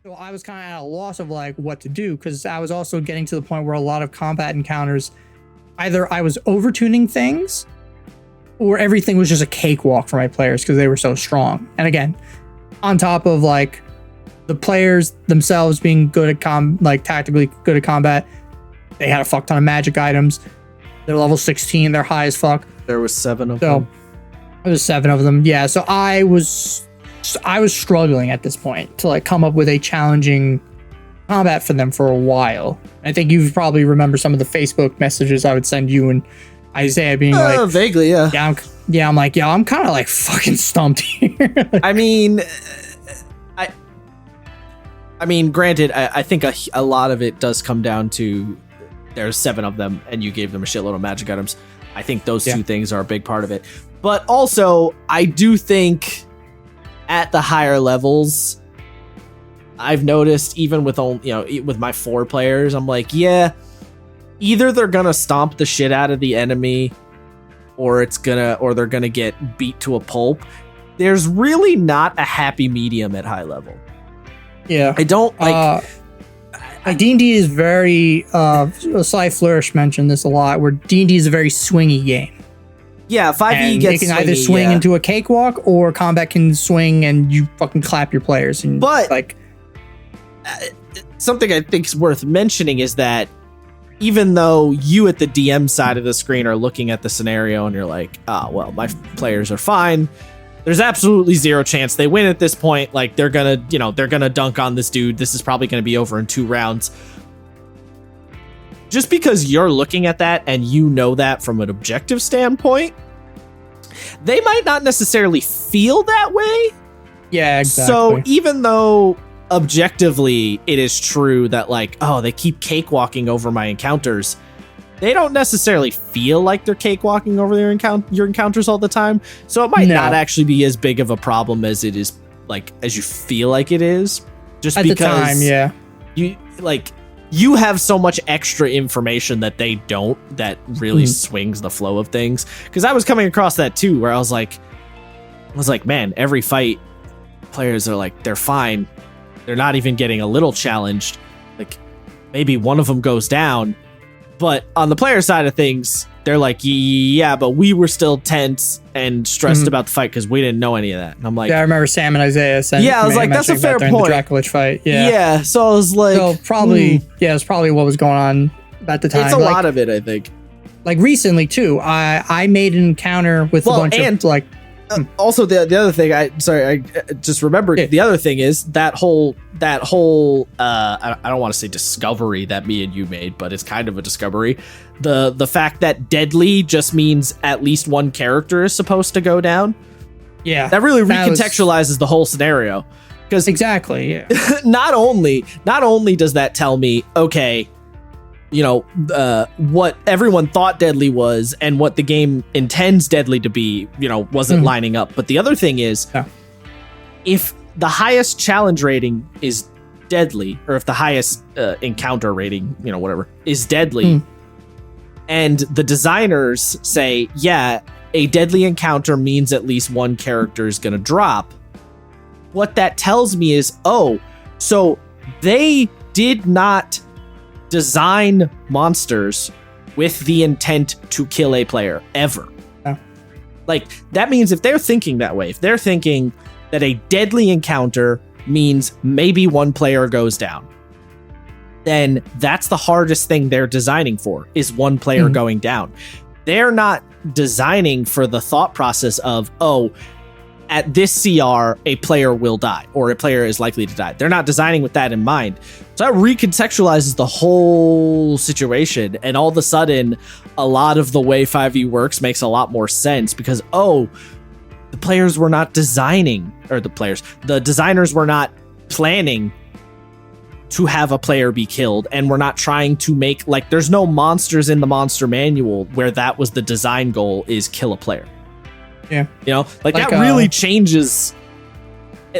So I was kind of at a loss of like what to do, because I was also getting to the point where a lot of combat encounters, either I was overtuning things or everything was just a cakewalk for my players because they were so strong. And again, on top of like the players themselves being good at tactically good at combat, they had a fuck ton of magic items. They're level 16, they're high as fuck. There was 7 of them. There was 7 of them. Yeah, so I was struggling at this point to like come up with a challenging combat for them for a while. I think you probably remember some of the Facebook messages I would send you and Isaiah being like, vaguely, yeah. I'm like, I'm kind of like fucking stumped here. I mean, granted, I think a lot of it does come down to there's 7 of them and you gave them a shitload of magic items. I think those two things are a big part of it. But also, I do think at the higher levels, I've noticed even with with my 4 players, I'm like, yeah, either they're gonna stomp the shit out of the enemy, or they're gonna get beat to a pulp. There's really not a happy medium at high level. Yeah, I don't like. D&D is very. Sly Flourish mentioned this a lot, where D&D is a very swingy game. Yeah, 5e gets it can either swing into a cakewalk, or combat can swing and you fucking clap your players. But like, something I think is worth mentioning is that even though you at the DM side of the screen are looking at the scenario and you're like, well, my players are fine, there's absolutely zero chance they win at this point. Like they're gonna dunk on this dude. This is probably gonna be over in 2 rounds. Just because you're looking at that and you know that from an objective standpoint, they might not necessarily feel that way. Yeah, exactly. So even though objectively it is true that like, they keep cakewalking over my encounters, they don't necessarily feel like they're cakewalking over your encounters all the time. So it might not actually be as big of a problem as it is, like, as you feel like it is. Just at because the time, yeah. You have so much extra information that they don't, that really swings the flow of things. Because I was coming across that too, where I was like, man, every fight, players are like, they're fine. They're not even getting a little challenged. Like, maybe one of them goes down. But on the player side of things, they're like, yeah, but we were still tense and stressed about the fight because we didn't know any of that. And I'm like, yeah, I remember Sam and Isaiah saying, yeah, I was like, that's a fair point. The Draculich fight, yeah. Yeah, so I was like, it's probably what was going on at the time. It's a lot of it, I think. Like recently too, I made an encounter with a bunch of like. Also, the other thing, I just remembered. The other thing is that whole I don't want to say discovery that me and you made, but it's kind of a discovery. The fact that deadly just means at least one character is supposed to go down. Yeah, that really recontextualizes the whole scenario. Because exactly, yeah. not only does that tell me, okay, what everyone thought deadly was and what the game intends deadly to be, wasn't lining up. But the other thing is, if the highest challenge rating is deadly, or if the highest encounter rating, whatever, is deadly, and the designers say, yeah, a deadly encounter means at least one character is going to drop, what that tells me is, so they did not design monsters with the intent to kill a player ever. Like, that means if they're thinking that way, if they're thinking that a deadly encounter means maybe one player goes down, then that's the hardest thing they're designing for, is one player going down. They're not designing for the thought process of, at this CR, a player will die, or a player is likely to die. They're not designing with that in mind. So that recontextualizes the whole situation, and all of a sudden, a lot of the way 5e works makes a lot more sense, because, the players were not designing, or the designers were not planning to have a player be killed, and we're not trying to make, like, there's no monsters in the monster manual where that was the design goal, is kill a player. Yeah, that really changes.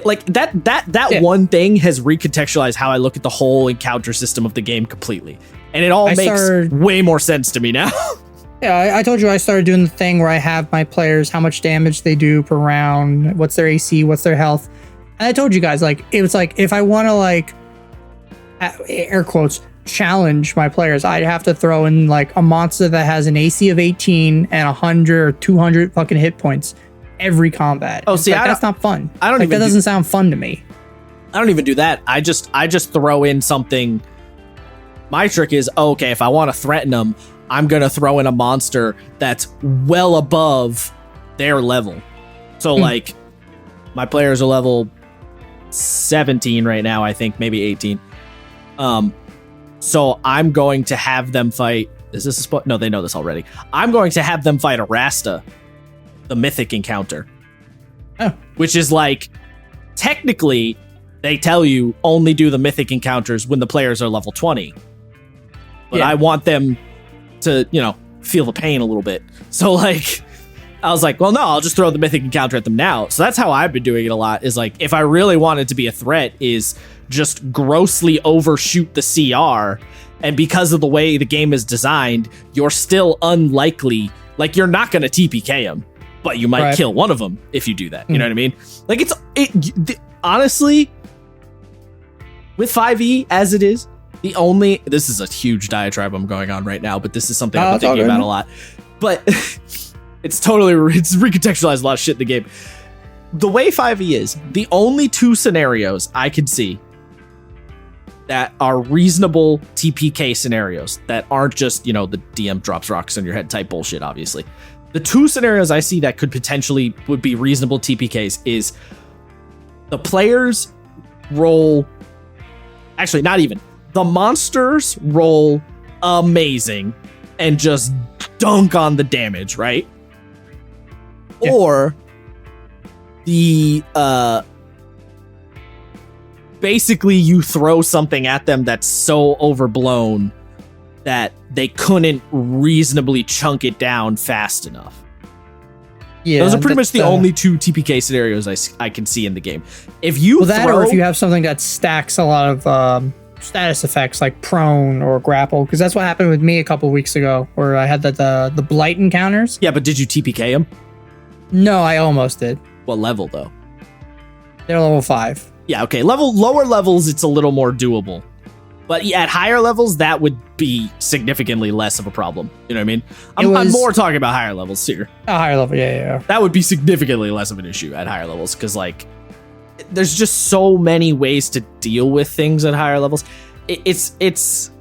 Like that one thing has recontextualized how I look at the whole encounter system of the game completely, and it all makes way more sense to me now. Yeah, I told you I started doing the thing where I have my players, how much damage they do per round, what's their AC, what's their health, And I told you guys, like, it was like, if I want to, like, air quotes, challenge my players, I'd have to throw in, like, a monster that has an AC of 18 and 100 or 200 fucking hit points every combat. Oh, see, like, that's not fun. I don't like, even that doesn't sound fun to me. I don't even do that. I just throw in something. My trick is, okay, if I want to threaten them, I'm going to throw in a monster that's well above their level. So, like, my players are level 17 right now, I think, maybe 18. So I'm going to have them fight. Is this a spot? No, they know this already. I'm going to have them fight a Rasta, the mythic encounter. Oh. Which is like, technically, they tell you only do the mythic encounters when the players are level 20. But I want them to, feel the pain a little bit. So, like, I was like, well, no, I'll just throw the mythic encounter at them now. So that's how I've been doing it a lot, is like, if I really wanted to be a threat, is just grossly overshoot the CR. And because of the way the game is designed, you're still unlikely, like, you're not going to TPK them, but you might kill one of them if you do that. You know what I mean? Like, honestly, with 5e as it is, this is a huge diatribe I'm going on right now, but this is something I've been thinking about a lot. But it's recontextualized a lot of shit in the game. The way 5e is, the only two scenarios I can see that are reasonable TPK scenarios that aren't just, the DM drops rocks on your head type bullshit, obviously. The two scenarios I see that could potentially would be reasonable TPKs is the players roll. Actually, not even. The monsters roll amazing and just dunk on the damage, right? Yeah. Or the basically you throw something at them that's so overblown that they couldn't reasonably chunk it down fast enough. Yeah, those are pretty much the only two TPK scenarios I can see in the game. If you or if you have something that stacks a lot of status effects like prone or grapple, because that's what happened with me a couple weeks ago, where I had the blight encounters. Yeah, but did you TPK them? No, I almost did. What level though? They're level 5. Yeah, okay. Lower levels, it's a little more doable. But at higher levels, that would be significantly less of a problem. You know what I mean? I'm more talking about higher levels here. Higher level, yeah. That would be significantly less of an issue at higher levels, because, like, there's just so many ways to deal with things at higher levels. It's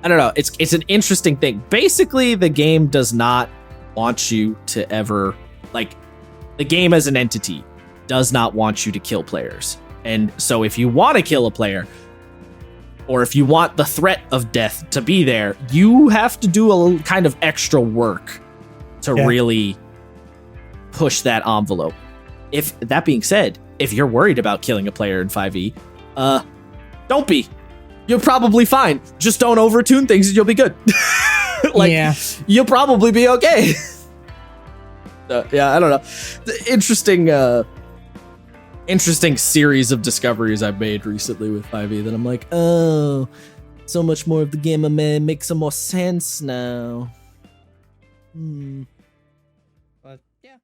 I don't know. It's an interesting thing. Basically, the game does not want you to ever, like, the game as an entity does not want you to kill players. And so if you want to kill a player, or if you want the threat of death to be there, you have to do a little kind of extra work to really push that envelope. If that being said, if you're worried about killing a player in 5e, don't be. You're probably fine. Just don't overtune things and you'll be good. You'll probably be okay. I don't know. The interesting series of discoveries I've made recently with 5e that I'm like, oh, so much more of the game makes some more sense now.